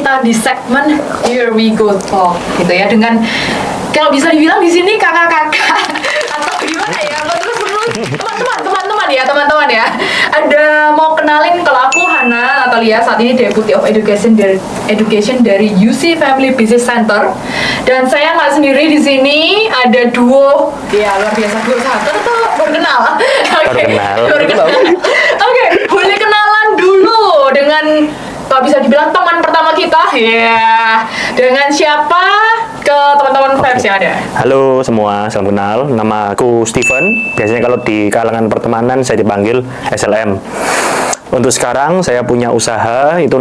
kita di segmen Here We Go Talk gitu ya, dengan kalau bisa dibilang di sini kakak-kakak atau gimana ya, teman-teman ya. Ada mau kenalin kalau aku Hana Natalia, saat ini Deputy of Education dari UC Family Business Center, dan saya nggak sendiri di sini, ada duo ya luar biasa, duo satu atau berkenal. Oke, boleh kenalan dulu dengan kalau bisa dibilang teman pertama kita ya, dengan siapa ke teman-teman Vibes yang ada. Halo semua, salam kenal. Nama aku Steven. Biasanya kalau di kalangan pertemanan saya dipanggil SLM. Untuk sekarang saya punya usaha, itu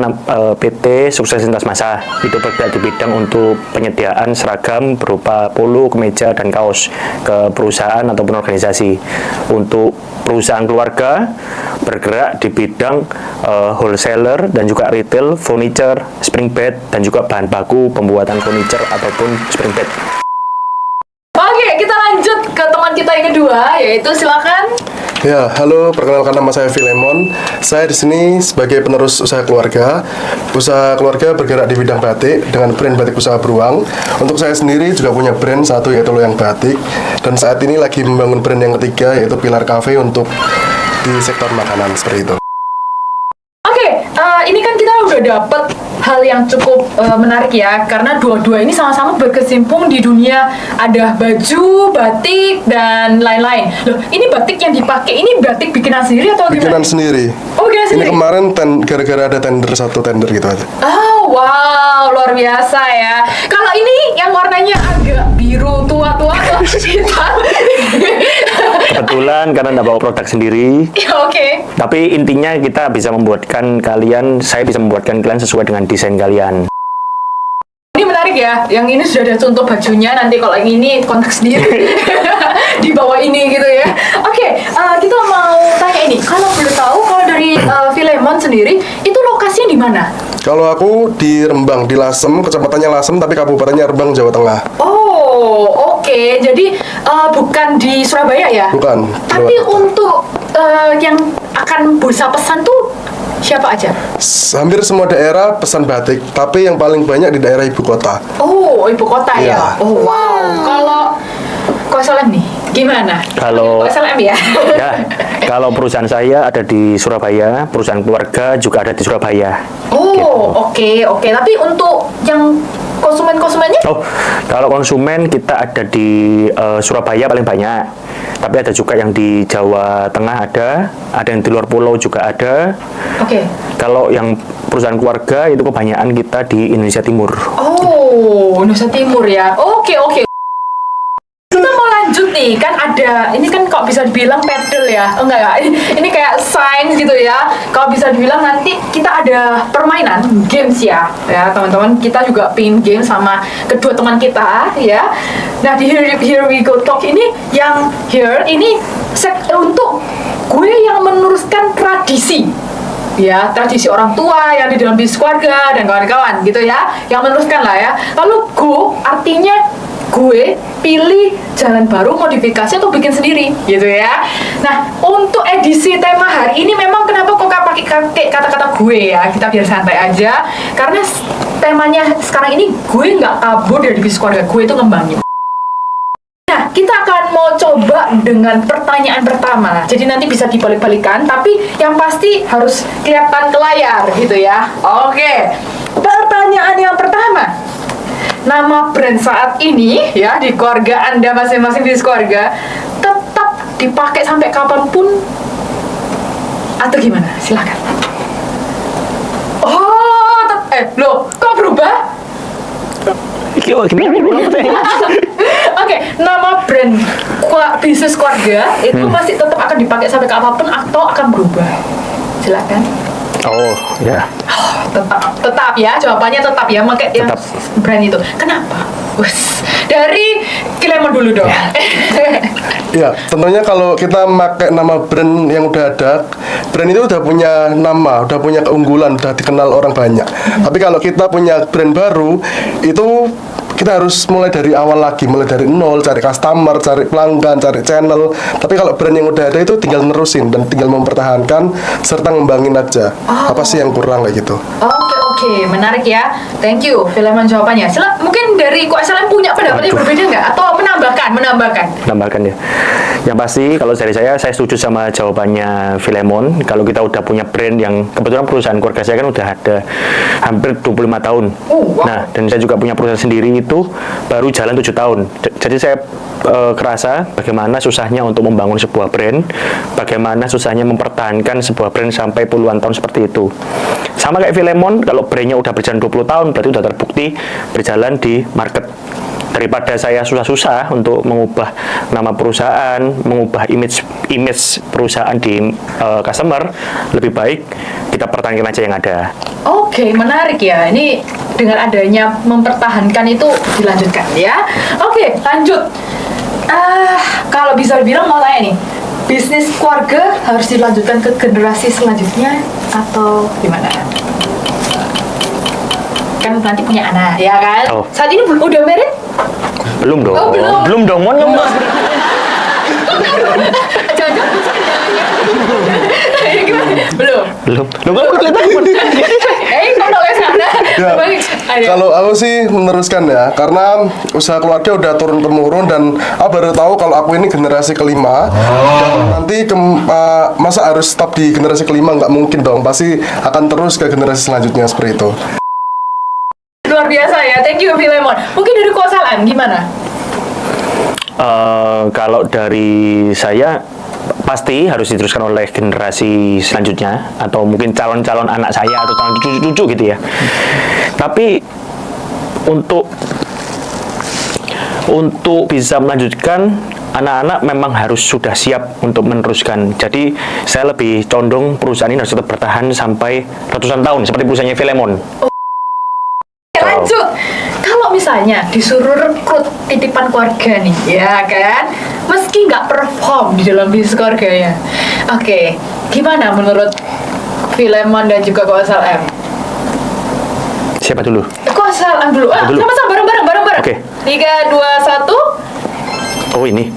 PT Sukses Lintas Masa. Itu bergerak di bidang untuk penyediaan seragam berupa polo, kemeja, dan kaos ke perusahaan ataupun organisasi. Untuk perusahaan keluarga bergerak di bidang wholesaler dan juga retail, furniture, spring bed, dan juga bahan baku pembuatan furniture ataupun spring bed. Oke, kita lanjut ke teman kita yang kedua, yaitu silakan. Ya, halo, perkenalkan nama saya Filemon. Saya di sini sebagai penerus usaha keluarga. Usaha keluarga bergerak di bidang batik dengan brand Batik Usaha Beruang. Untuk saya sendiri juga punya brand satu, yaitu Loyang Batik. Dan saat ini lagi membangun brand yang ketiga, yaitu Pilar Cafe untuk di sektor makanan seperti itu. Oke, ini kan kita udah dapet hal yang cukup menarik ya, karena dua-dua ini sama-sama berkecimpung di dunia ada baju, batik, dan lain-lain. Loh, ini batik yang dipakai, ini batik bikinan sendiri atau gimana? Bikinan sendiri. Oh, bikinan sendiri? Ini kemarin gara-gara ada satu tender gitu aja. Oh, wow, luar biasa ya. Kalau ini yang warnanya agak biru tua-tua atau hitam? Kebetulan karena nggak bawa produk sendiri. Oke. Tapi intinya kita bisa membuatkan kalian, saya bisa membuatkan kalian sesuai dengan desain kalian. Ini menarik ya, yang ini sudah ada contoh bajunya, nanti kalau yang ini kontak sendiri di bawah ini gitu ya. Oke, kita mau tanya ini, kalau boleh tahu kalau dari Filemon sendiri, itu lokasinya di mana? Kalau aku di Rembang, di Lasem, kecamatannya Lasem, tapi kabupatennya Rembang, Jawa Tengah. Oh, oke. Jadi bukan di Surabaya ya? Bukan. Tapi untuk yang akan bisa pesan tuh siapa aja? Hampir semua daerah pesan batik, tapi yang paling banyak di daerah ibu kota. Oh, ibu kota ya? Iya. Oh, wow. Kalau SLM nih, gimana? Kalau SLM ya? Ya, kalau perusahaan saya ada di Surabaya, perusahaan keluarga juga ada di Surabaya. Oh, Gitu. oke. Tapi untuk yang konsumennya? Oh, kalau konsumen kita ada di Surabaya paling banyak. Tapi ada juga yang di Jawa Tengah ada yang di luar pulau juga ada. Oke. Kalau yang perusahaan keluarga itu kebanyakan kita di Indonesia Timur. Oh, Indonesia Timur ya. Oke. Kita mau lanjut nih, kan ada, ini kan kok bisa dibilang pedal ya? Enggak ya, ini kayak sign gitu ya. Kalau bisa dibilang nanti kita ada permainan, games ya teman-teman. Kita juga pin game sama kedua teman kita ya. Nah di Here We Go Talk ini, yang here ini untuk gue yang meneruskan tradisi. Ya, tradisi orang tua yang di dalam bisnis keluarga dan kawan-kawan gitu ya, yang meneruskan lah ya. Lalu go artinya gue pilih jalan baru, modifikasi atau bikin sendiri gitu ya. Nah, untuk edisi tema hari ini memang kenapa kok pakai kata-kata gue ya, kita biar santai aja, karena temanya sekarang ini gue nggak kabur dari bisnis keluarga, gue itu ngembangin. Nah, kita akan mau coba dengan pertanyaan pertama. Jadi nanti bisa dibalik-balikan, tapi yang pasti harus kelihatan ke layar gitu ya. Oke, pertanyaan yang pertama. Nama brand saat ini ya di keluarga Anda masing-masing di keluarga tetap dipakai sampai kapanpun atau gimana? Silakan. Oh, loh, kok berubah? Oke, nama brand bisnis keluarga itu masih tetap akan dipakai sampai kapanpun atau akan berubah? Silakan. Oh, ya. Oh, tetap ya, jawabannya tetap ya, pakai yang brand itu. Kenapa? Dari Filemon dulu dong. Ya, tentunya kalau kita pakai nama brand yang udah ada, brand itu udah punya nama, udah punya keunggulan, udah dikenal orang banyak. Tapi kalau kita punya brand baru, itu kita harus mulai dari awal lagi, mulai dari nol, cari customer, cari pelanggan, cari channel. Tapi kalau brand yang udah ada itu tinggal nerusin dan tinggal mempertahankan serta ngembangin aja. Apa sih yang kurang kayak gitu. Oke. Oke, menarik ya. Thank you, Filemon jawabannya. Mungkin dari Ko SLM punya pendapat yang Waduh. berbeda nggak? Atau menambahkan? Nambahkan ya. Yang pasti kalau dari saya setuju sama jawabannya Filemon. Kalau kita udah punya brand yang kebetulan perusahaan keluarga saya kan udah ada hampir 25 tahun. Wow. Nah, dan saya juga punya perusahaan sendiri itu baru jalan 7 tahun. Jadi saya kerasa bagaimana susahnya untuk membangun sebuah brand, bagaimana susahnya mempertahankan sebuah brand sampai puluhan tahun seperti itu. Sama kayak Filemon, kalau brandnya udah berjalan 20 tahun, berarti udah terbukti berjalan di market. Daripada saya susah-susah untuk mengubah nama perusahaan, mengubah image perusahaan di customer, lebih baik kita pertahankan aja yang ada. Oke, menarik ya. Ini dengan adanya mempertahankan itu dilanjutkan ya. Oke, lanjut. Kalau bisa dibilang mau tanya nih, bisnis keluarga harus dilanjutkan ke generasi selanjutnya atau gimana? Kan nanti punya anak, ya kan? Oh. Saat ini udah married? Belum dong. Oh, belum. Belum dong, mohon ngemas. Jangan-jangan ya gimana? Belum. Belum. Lu kan kelihatan Kok nolnya sana? Ya, Ada. kalau aku sih meneruskan ya, karena usaha keluarga udah turun temurun dan aku baru tahu kalau aku ini generasi kelima. Dan nanti masa harus stop di generasi kelima, nggak mungkin dong, pasti akan terus ke generasi selanjutnya seperti itu. Luar biasa ya, thank you Filemon. Mungkin dari Ko SLM gimana? Kalau dari saya pasti harus diteruskan oleh generasi selanjutnya atau mungkin calon-calon anak saya atau calon cucu-cucu gitu ya. Tapi untuk bisa melanjutkan, anak-anak memang harus sudah siap untuk meneruskan. Jadi saya lebih condong perusahaan ini harus tetap bertahan sampai ratusan tahun seperti perusahaannya Filemon. Lanjut, kalau misalnya disuruh rekrut titipan keluarga nih, ya kan, meski nggak perform di dalam bisnis keluarganya, oke, gimana menurut Filemon dan juga Ko SLM? Siapa dulu? Ko SLM dulu, Dulu. sama-sama bareng-bareng. Oke. 3, 2, 1. Oh ini.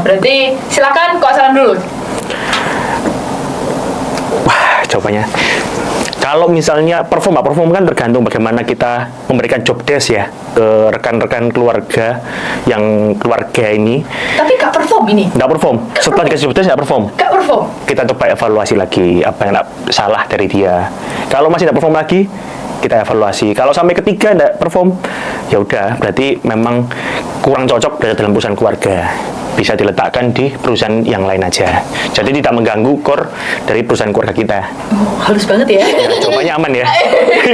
Berarti silakan Ko SLM dulu. Wah, jawabannya. Kalau misalnya perform kan tergantung bagaimana kita memberikan job desk ya ke rekan-rekan keluarga yang keluarga ini. Tapi nggak perform ini? Nggak perform. Setelah dikasih job desk nggak perform. Nggak perform? Kita coba evaluasi lagi apa yang salah dari dia. Kalau masih tidak perform lagi, kita evaluasi. Kalau sampai ketiga tidak perform, ya udah berarti memang kurang cocok dari dalam perusahaan keluarga. Bisa diletakkan di perusahaan yang lain aja. Jadi tidak mengganggu core dari perusahaan keluarga kita. Oh, halus banget ya. Ya, jawabannya aman ya.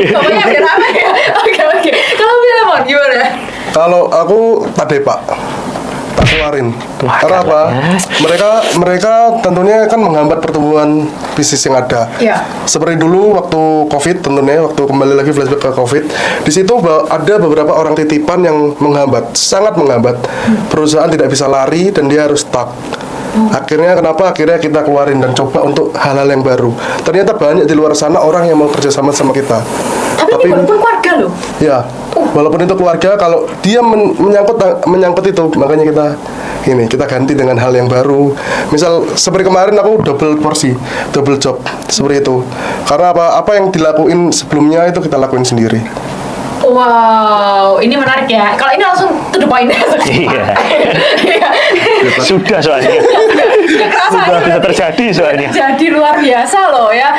Jawabannya biar aman ya. Oke. Kalau Filemon gimana? Kalau aku tak deh Pak, tak keluarin. Wah, Karena apa? galaknya. Mereka tentunya kan menghambat pertumbuhan bisnis yang ada. Iya. Seperti dulu waktu COVID, tentunya waktu kembali lagi flashback ke COVID, di situ ada beberapa orang titipan yang menghambat, sangat menghambat. Perusahaan tidak bisa lari dan dia harus stuck. Akhirnya kenapa? Akhirnya kita keluarin dan coba untuk hal-hal yang baru. Ternyata banyak di luar sana orang yang mau kerja sama kita. Tapi ini walaupun keluarga loh. Ya, walaupun itu keluarga, kalau dia menyangkut itu, makanya kita ganti dengan hal yang baru. Misal seperti kemarin aku double porsi, double job seperti itu. Karena apa yang dilakuin sebelumnya itu kita lakuin sendiri. Wow, ini menarik ya. Kalau ini langsung to the point. Iya. Iya. Sudah soalnya. Sudah kerasa Sudah ini bisa berarti. terjadi soalnya. Jadi luar biasa loh ya.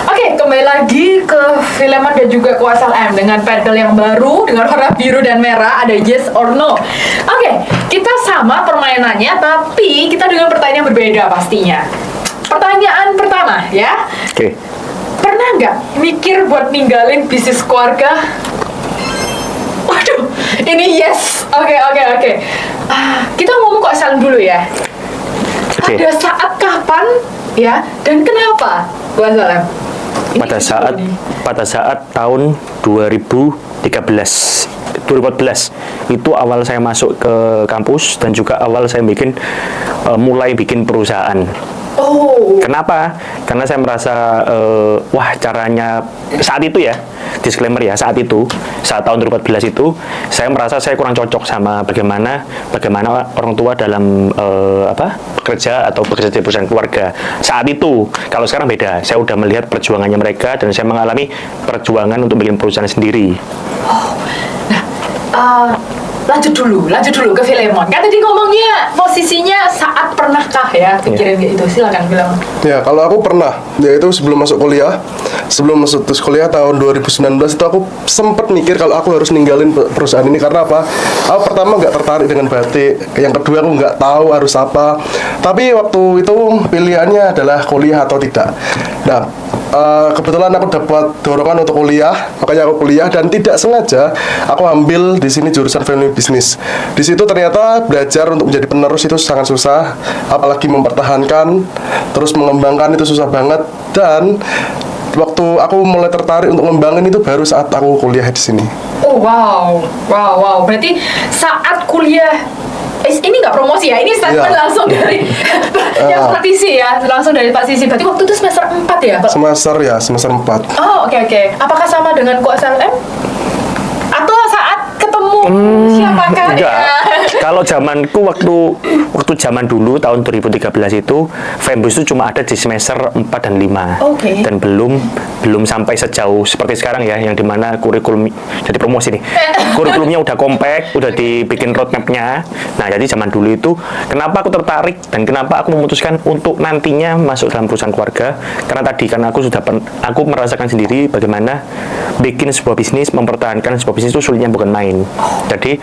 Oke, kembali lagi ke Filemon dan juga Ko SLM dengan pedal yang baru dengan warna biru dan merah, ada yes or no. Oke, kita sama permainannya tapi kita dengan pertanyaan berbeda pastinya. Pertanyaan pertama ya. Oke. Pernah nggak mikir buat ninggalin bisnis keluarga? Waduh, ini yes. Oke. Kita ngomong Ko SLM dulu ya. Oke. Ada saat kapan ya dan kenapa Ko SLM? Pada saat tahun 2014 itu awal saya masuk ke kampus dan juga awal saya mulai bikin perusahaan. Oh. Kenapa? Karena saya merasa wah caranya saat itu ya, disclaimer ya, saat tahun 2014 itu saya merasa saya kurang cocok sama bagaimana orang tua dalam bekerja atau bekerja di perusahaan keluarga. Saat itu, kalau sekarang beda. Saya udah melihat perjuangannya mereka dan saya mengalami perjuangan untuk bikin perusahaan sendiri. Lanjut dulu ke Filemon. Kan tadi ngomongnya posisinya saat pernahkah ya pikirin gitu. Silakan Filemon. Ya, kalau aku pernah, yaitu sebelum masuk kuliah tahun 2019 itu aku sempat mikir kalau aku harus ninggalin perusahaan ini karena apa? Aku pertama nggak tertarik dengan batik, yang kedua aku nggak tahu harus apa. Tapi waktu itu pilihannya adalah kuliah atau tidak. Nah, kebetulan aku dapat dorongan untuk kuliah, makanya aku kuliah dan tidak sengaja aku ambil di sini jurusan family business. Di situ ternyata belajar untuk menjadi penerus itu sangat susah, apalagi mempertahankan, terus mengembangkan itu susah banget. Dan waktu aku mulai tertarik untuk ngembangin itu baru saat aku kuliah di sini. Oh wow. Berarti saat kuliah ini nggak promosi ya, ini statement langsung dari yang praktisi ya, langsung dari Pak Sisi. Berarti waktu itu semester 4 ya, Pak? Semester 4. Oh, oke. Apakah sama dengan SLM? Atau saat ketemu siapakah? Enggak. Kalau zamanku waktu zaman dulu tahun 2013 itu Fembus itu cuma ada di semester 4 dan 5. Oke. Dan belum sampai sejauh seperti sekarang ya, yang dimana kurikulum jadi promosi nih. Kurikulumnya udah compact, udah dibikin roadmap-nya. Nah, jadi zaman dulu itu kenapa aku tertarik dan kenapa aku memutuskan untuk nantinya masuk dalam perusahaan keluarga? Karena aku merasakan sendiri bagaimana bikin sebuah bisnis, mempertahankan sebuah bisnis itu sulitnya bukan main. Jadi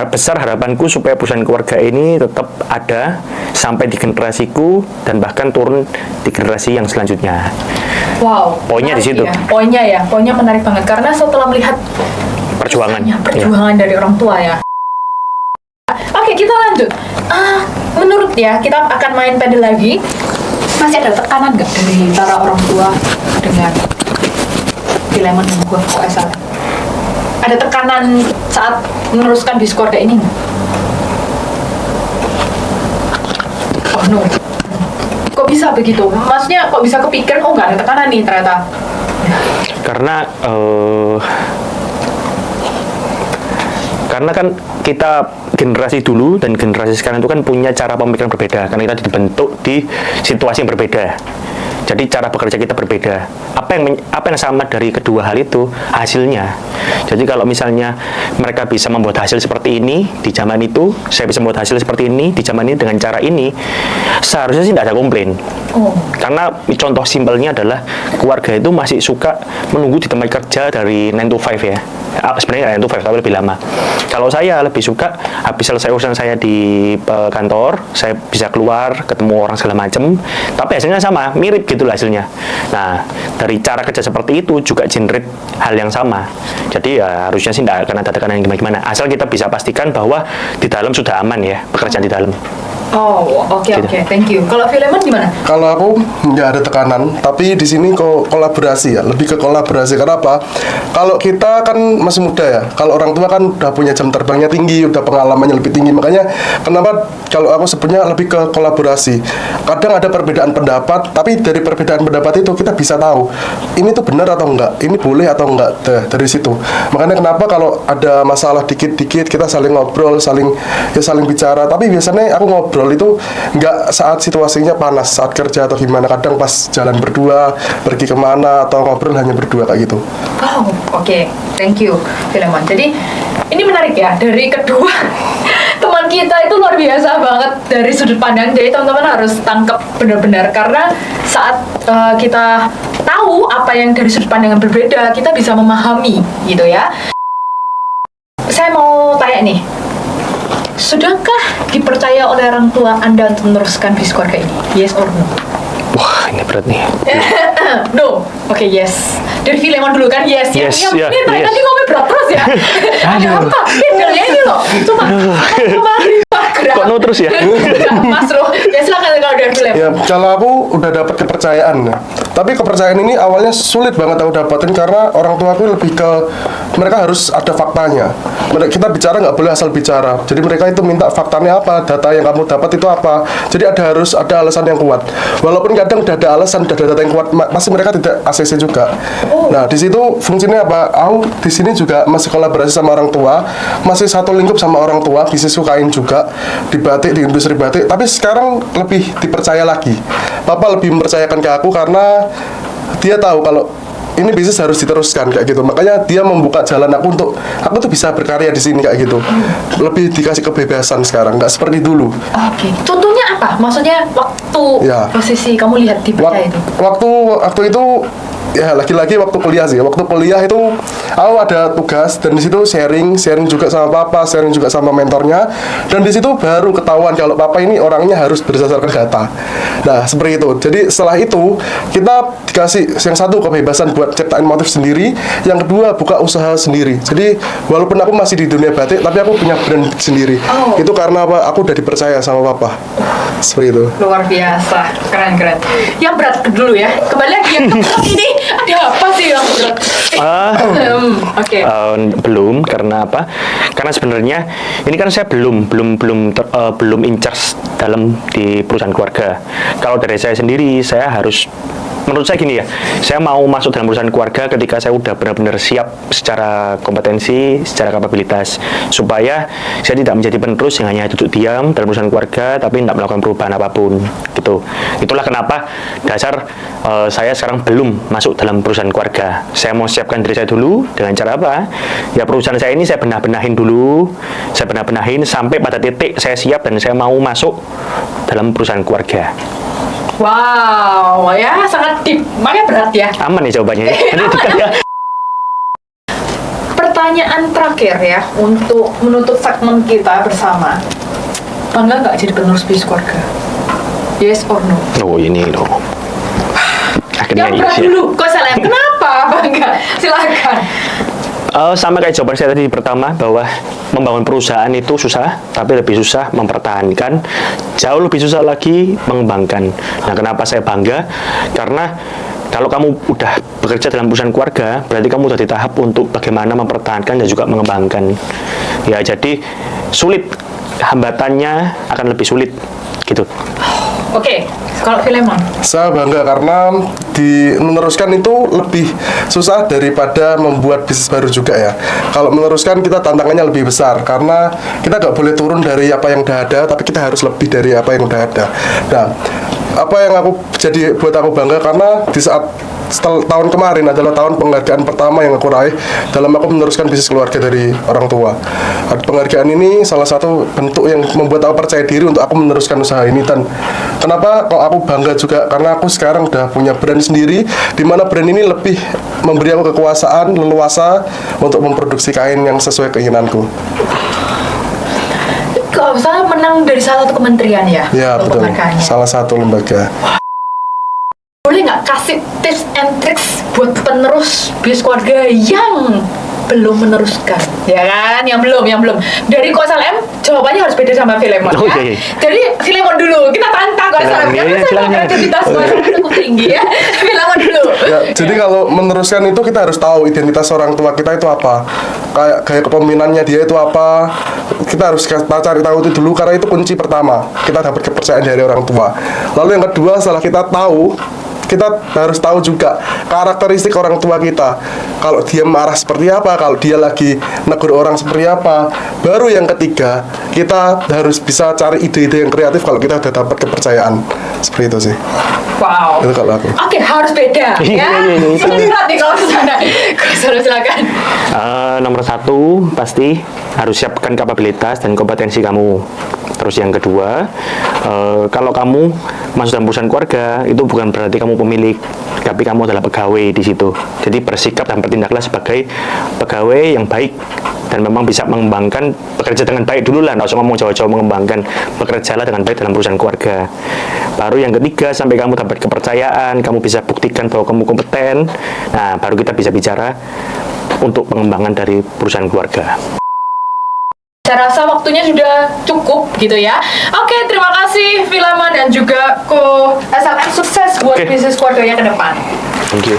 besar harapanku supaya perusahaan keluarga ini tetap ada sampai di generasiku dan bahkan turun di generasi yang selanjutnya. Wow. Poinnya di situ. Ya. Poinnya menarik banget karena setelah melihat perjuangan dari orang tua ya. Oke, kita lanjut. Menurut ya, kita akan main pedal lagi. Masih ada tekanan nggak dari para orang tua dengan Filemon dan gue SLM? Ada tekanan saat meneruskan bisnis keluarga ini nggak? Oh no. Kok bisa begitu? Maksudnya kok bisa kepikiran, nggak ada tekanan nih ternyata? Karena kan kita generasi dulu dan generasi sekarang itu kan punya cara pemikiran berbeda karena kita dibentuk di situasi yang berbeda. Jadi cara bekerja kita berbeda. Apa yang sama dari kedua hal itu? Hasilnya. Jadi kalau misalnya mereka bisa membuat hasil seperti ini di zaman itu, saya bisa membuat hasil seperti ini di zaman ini dengan cara ini, seharusnya sih tidak ada komplain. Karena contoh simpelnya adalah keluarga itu masih suka menunggu di tempat kerja dari 9 to 5 ya. Sebenarnya 9 to 5 tapi lebih lama. Kalau saya lebih suka habis selesai urusan saya di kantor, saya bisa keluar ketemu orang segala macam, tapi hasilnya sama, mirip gitu hasilnya. Nah, dari cara kerja seperti itu juga generate hal yang sama. Jadi ya harusnya sih tidak akan ada tekanan gimana-gimana. Asal kita bisa pastikan bahwa di dalam sudah aman ya, pekerjaan di dalam. Oh, oke, thank you. Kalau Filemon gimana? Kalau aku nggak ada tekanan, tapi di sini kolaborasi ya, lebih ke kolaborasi. Karena apa? Kalau kita kan masih muda ya, kalau orang tua kan udah punya jam terbangnya tinggi, udah pengalamannya lebih tinggi. Makanya kenapa kalau aku sebutnya lebih ke kolaborasi. Kadang ada perbedaan pendapat, tapi dari perbedaan pendapat itu kita bisa tahu ini tuh benar atau enggak, ini boleh atau enggak dari situ. Makanya kenapa kalau ada masalah dikit-dikit kita saling ngobrol, saling bicara. Tapi biasanya aku ngobrol itu nggak saat situasinya panas, saat kerja atau gimana. Kadang pas jalan berdua, pergi kemana atau ngobrol hanya berdua kayak gitu. Oh, oke. Thank you, Filemon. Jadi ini menarik ya, dari kedua teman kita itu luar biasa banget dari sudut pandang. Jadi teman-teman harus tangkap benar-benar karena saat kita tahu apa yang dari sudut pandang yang berbeda, kita bisa memahami gitu ya. Saya mau tanya nih, sudahkah dipercaya oleh orang tua Anda untuk meneruskan bisnis keluarga ini? Yes or no? Wah, ini berat nih. No. Oke, yes. Dari Filemon dulu kan, yes. Yes, Ini yes. tadi ngomong berat terus ya. Ada apa? Ini loh. Cuma Kok no terus ya? Mas Ruh, ya silakan kalau dari film? Ya, kalau aku udah dapat kepercayaan ya. Tapi kepercayaan ini awalnya sulit banget aku dapatin karena orang tua aku lebih ke mereka harus ada faktanya. Kita bicara nggak boleh asal bicara. Jadi mereka itu minta faktanya apa, data yang kamu dapat itu apa. Jadi harus ada alasan yang kuat. Walaupun kadang udah ada alasan, udah ada data yang kuat, masih mereka tidak ACC juga. Nah, di situ fungsinya apa? Aku di sini juga masih kolaborasi sama orang tua, masih satu lingkup sama orang tua, bisnis kain juga di batik, di industri batik. Tapi sekarang lebih dipercaya lagi. Papa lebih mempercayakan ke aku karena dia tahu kalau ini bisnis harus diteruskan kayak gitu. Makanya dia membuka jalan aku tuh bisa berkarya di sini kayak gitu. Lebih dikasih kebebasan sekarang, nggak seperti dulu. Oke. Contohnya apa? Maksudnya waktu Ya. posisi kamu lihat dipercaya itu? Waktu itu ya lagi-lagi waktu kuliah sih. Waktu kuliah itu aku ada tugas dan di situ sharing juga sama papa, sharing juga sama mentornya. Dan di situ baru ketahuan kalau papa ini orangnya harus berdasarkan data. Nah, seperti itu. Jadi setelah itu kita dikasih yang satu kebebasan buat ciptain motif sendiri, yang kedua buka usaha sendiri. Jadi walaupun aku masih di dunia batik, tapi aku punya brand sendiri. Oh. Itu karena apa? Aku udah dipercaya sama papa. Seperti itu. Luar biasa, keren. Yang berat dulu ya. Kembali lagi yang ini ada apa sih yang berat? Oke. Belum, karena apa? Karena sebenarnya ini kan saya belum in charge dalam di perusahaan keluarga. Kalau dari saya sendiri, saya harus, menurut saya gini ya, saya mau masuk dalam perusahaan keluarga ketika saya udah benar-benar siap secara kompetensi, secara kapabilitas, supaya saya tidak menjadi penerus yang hanya duduk diam dalam perusahaan keluarga tapi tidak melakukan perubahan apapun gitu. Itulah kenapa dasar saya sekarang belum masuk dalam perusahaan keluarga. Saya mau siapkan diri saya dulu dengan cara apa? Ya, perusahaan saya ini saya benahin dulu, saya benahin sampai pada titik saya siap dan saya mau masuk dalam perusahaan keluarga. Wow, ya sangat deep, makanya berat ya. Aman ya jawabannya ya. Pertanyaan terakhir ya untuk menutup segmen kita bersama. Bangga nggak jadi penerus bisnis keluarga? Yes or no? Oh, ini loh. Akhirnya Yang berat yes, ya. dulu, kok salah? Kenapa bangga? Silakan. Sama kayak jawaban saya tadi pertama, bahwa membangun perusahaan itu susah, tapi lebih susah mempertahankan, jauh lebih susah lagi mengembangkan. Nah, kenapa saya bangga? Karena kalau kamu udah bekerja dalam perusahaan keluarga, berarti kamu udah di tahap untuk bagaimana mempertahankan dan juga mengembangkan. Ya, jadi sulit, hambatannya akan lebih sulit gitu. Oke, kalau Filemon? Saya bangga karena meneruskan itu lebih susah daripada membuat bisnis baru juga ya. Kalau meneruskan kita tantangannya lebih besar karena kita nggak boleh turun dari apa yang udah ada, tapi kita harus lebih dari apa yang udah ada. Nah, apa yang buat aku bangga karena di saat tahun kemarin adalah tahun penghargaan pertama yang aku raih dalam aku meneruskan bisnis keluarga dari orang tua. Penghargaan ini salah satu bentuk yang membuat aku percaya diri untuk aku meneruskan usaha ini. Dan kenapa kok aku bangga juga karena aku sekarang udah punya brand sendiri, di mana brand ini lebih memberi aku kekuasaan, leluasa untuk memproduksi kain yang sesuai keinginanku. Kalau misalnya menang dari salah satu kementerian ya? Ya, untuk betul. penghargaannya. Salah satu lembaga. Boleh nggak kasih tips and tricks buat penerus bisnis keluarga yang belum meneruskan, ya kan? Yang belum. Dari Kok Salem, jawabannya harus beda sama Filemon Oh, ya. iya. Jadi Filemon dulu, kita tantang Kok Salem. Iya, Karena saya silakan. kreativitas Kok Salem cukup tinggi ya. Filemon dulu. Ya, jadi kalau meneruskan itu kita harus tahu identitas orang tua kita itu apa, kayak gaya kepemimpinannya dia itu apa. Kita harus cari tahu itu dulu karena itu kunci pertama. Kita dapat kepercayaan dari orang tua. Lalu yang kedua, setelah kita tahu, kita harus tahu juga karakteristik orang tua kita. Kalau dia marah seperti apa, kalau dia lagi negur orang seperti apa. Baru yang ketiga, kita harus bisa cari ide-ide yang kreatif kalau kita udah dapat kepercayaan. Seperti itu sih. Wow. Itu kalau aku. Oke, harus beda ya. Iya. Sangat berat nih kalau kesana. Kok Salem silakan. Nomor satu, pasti harus siapkan kapabilitas dan kompetensi kamu. Terus yang kedua, kalau kamu masuk dalam perusahaan keluarga, itu bukan berarti kamu pemilik, tapi kamu adalah pegawai di situ. Jadi bersikap dan bertindaklah sebagai pegawai yang baik dan memang bisa mengembangkan, bekerja dengan baik dulu lah, nggak usah ngomong jauh-jauh mengembangkan, bekerjalah dengan baik dalam perusahaan keluarga. Baru yang ketiga, sampai kamu dapat kepercayaan, kamu bisa buktikan bahwa kamu kompeten, nah baru kita bisa bicara untuk pengembangan dari perusahaan keluarga. Saya rasa waktunya sudah cukup gitu ya. Oke, terima kasih Filama dan juga Ko SLM, sukses buat Oke. bisnis kodonya ke depan. Thank you.